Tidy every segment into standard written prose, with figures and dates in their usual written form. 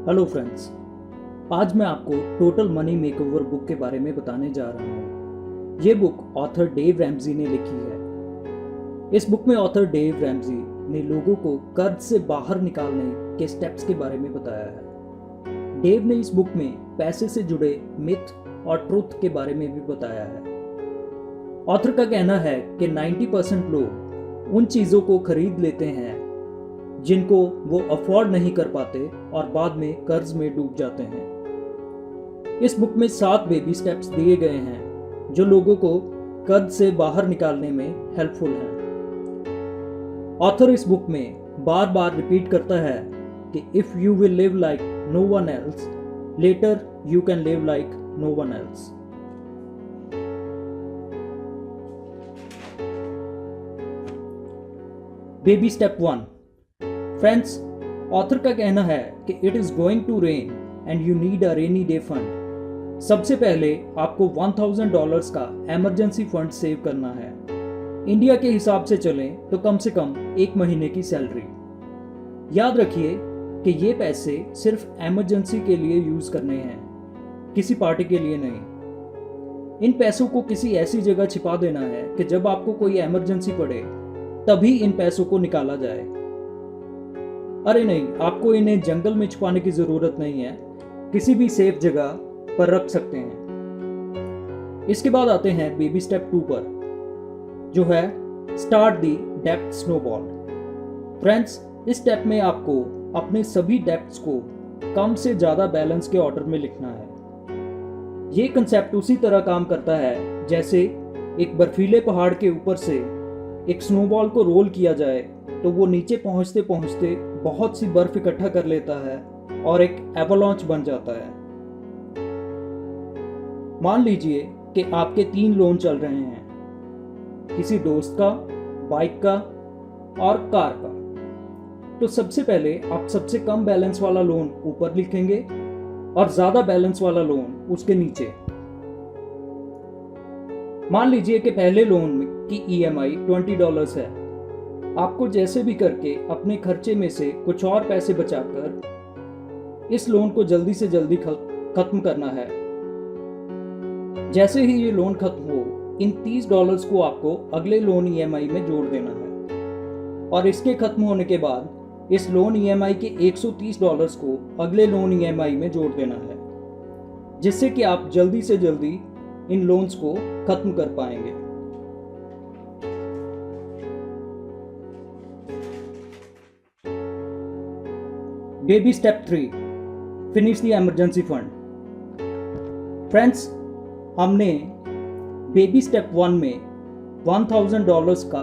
Hello friends. आज मैं आपको टोटल मनी मेकओवर बुक के बारे में बताने जा रहा हूँ। ये बुक ऑथर डेव रैमजी ने लिखी है। इस बुक में ऑथर डेव रैमजी ने लोगों को कर्ज से बाहर निकालने के स्टेप्स के बारे में बताया है। डेव ने इस बुक में पैसे से जुड़े मिथ और ट्रुथ के बारे में भी बताया है। ऑथर का कहना है कि 90% लोग उन चीज़ों को खरीद लेते हैं जिनको वो अफोर्ड नहीं कर पाते और बाद में कर्ज में डूब जाते हैं। इस बुक में 7 बेबी स्टेप्स दिए गए हैं जो लोगों को कर्ज से बाहर निकालने में हेल्पफुल हैं। ऑथर इस बुक में बार बार रिपीट करता है कि if you will live like no one else, later you can live like no one else. Baby step 1। Friends, author का कहना है कि it is going to rain and you need a rainy day fund. सबसे पहले आपको $1000 का emergency fund save करना है। इंडिया के हिसाब से चलें तो कम से कम 1 महीने की सैलरी। याद रखिए कि ये पैसे सिर्फ इमरजेंसी के लिए यूज करने हैं, किसी पार्टी के लिए नहीं। इन पैसों को किसी ऐसी जगह छिपा देना है कि जब आपको कोई इमरजेंसी पड़े तभी इन पैसों को निकाला जाए। अरे नहीं, आपको इन्हें जंगल में छुपाने की जरूरत नहीं है, किसी भी सेफ जगह पर रख सकते हैं। इसके बाद आते हैं बेबी स्टेप 2 पर, जो है स्टार्ट दी डेब्ट स्नोबॉल। फ्रेंड्स, इस स्टेप में आपको अपने सभी डेब्ट्स को कम से ज्यादा बैलेंस के ऑर्डर में लिखना है। ये कंसेप्ट उसी तरह काम करता है जैसे एक बर्फीले पहाड़ के ऊपर से एक स्नोबॉल को रोल किया जाए तो वो नीचे पहुंचते पहुंचते बहुत सी बर्फ इकट्ठा कर लेता है और एक एवलांच बन जाता है। मान लीजिए कि आपके 3 लोन चल रहे हैं, किसी दोस्त का, बाइक का और कार का। तो सबसे पहले आप सबसे कम बैलेंस वाला लोन ऊपर लिखेंगे और ज्यादा बैलेंस वाला लोन उसके नीचे। मान लीजिए कि पहले लोन की EMI $20 है। आपको जैसे भी करके अपने खर्चे में से कुछ और पैसे बचाकर इस लोन को जल्दी से जल्दी खत्म करना है। जैसे ही ये लोन खत्म हो, इन $30 को आपको अगले लोन EMI में जोड़ देना है और इसके खत्म होने के बाद इस लोन EMI के $130 को अगले लोन EMI में जोड़ देना है, जिससे कि आप जल्दी से जल्दी इन लोन्स को खत्म कर पाएंगे। Baby step 3, finish the emergency fund. Friends, हमने बेबी स्टेप 1 में $1000 का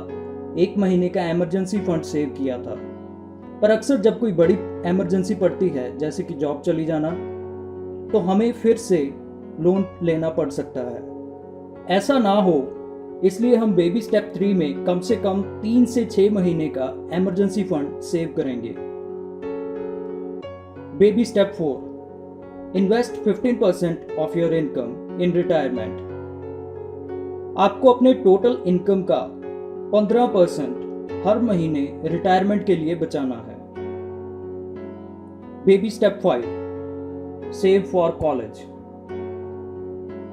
1 महीने का इमरजेंसी फंड सेव किया था, पर अक्सर जब कोई बड़ी इमरजेंसी पड़ती है, जैसे कि जॉब चली जाना, तो हमें फिर से लोन लेना पड़ सकता है। ऐसा ना हो, इसलिए हम बेबी स्टेप 3 में कम से कम 3 से 6 महीने का इमरजेंसी फंड सेव करेंगे। Baby step 4, invest 15% of your income in retirement. आपको अपने टोटल इनकम का 15% हर महीने रिटायरमेंट के लिए बचाना है। Baby step 5, save for college.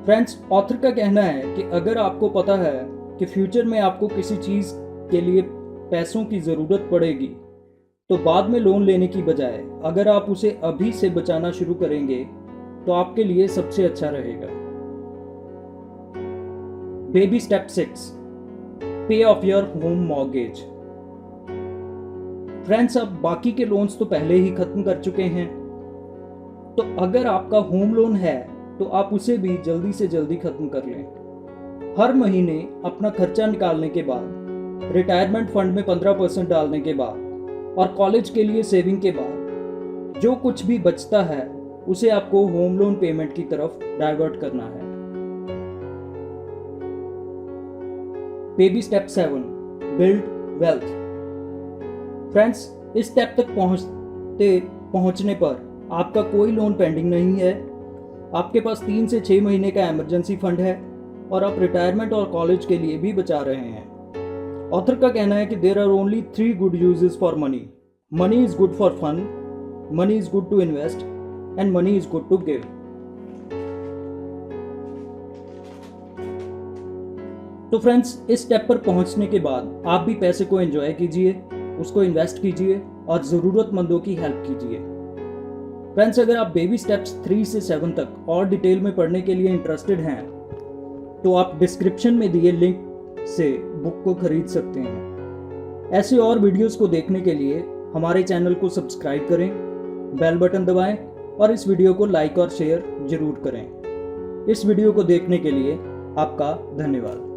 Friends, author का कहना है कि अगर आपको पता है कि फ्यूचर में आपको किसी चीज के लिए पैसों की जरूरत पड़ेगी, तो बाद में लोन लेने की बजाय अगर आप उसे अभी से बचाना शुरू करेंगे तो आपके लिए सबसे अच्छा रहेगा। बेबी स्टेप 6, पे of your home mortgage. Friends, अब बाकी के लोन्स तो पहले ही खत्म कर चुके हैं, तो अगर आपका होम लोन है तो आप उसे भी जल्दी से जल्दी खत्म कर लें। हर महीने अपना खर्चा निकालने के बाद, रिटायरमेंट फंड में 15% डालने के बाद और कॉलेज के लिए सेविंग के बाद जो कुछ भी बचता है उसे आपको होम लोन पेमेंट की तरफ डाइवर्ट करना है। Baby step 7, build wealth. Friends, इस स्टेप तक पहुंचने पर आपका कोई लोन पेंडिंग नहीं है, आपके पास 3 से 6 महीने का इमरजेंसी फंड है और आप रिटायरमेंट और कॉलेज के लिए भी बचा रहे हैं। ऑथर का कहना है कि there are only 3 good uses for money. Money is good for fun, money is good to invest and money is good to give. तो फ्रेंड्स, इस स्टेप पर पहुंचने के बाद आप भी पैसे को एंजॉय कीजिए, उसको इन्वेस्ट कीजिए और ज़रूरतमंदों की हेल्प कीजिए। फ्रेंड्स, अगर आप बेबी स्टेप्स 3 से 7 तक और डिटेल में पढ़ने के लिए इंटरेस्टेड हैं तो आप डिस्क्रिप्शन में दिए लिंक से बुक को खरीद सकते हैं। ऐसे और वीडियोस को देखने के लिए हमारे चैनल को सब्सक्राइब करें, बेल बटन दबाएं और इस वीडियो को लाइक और शेयर जरूर करें। इस वीडियो को देखने के लिए आपका धन्यवाद।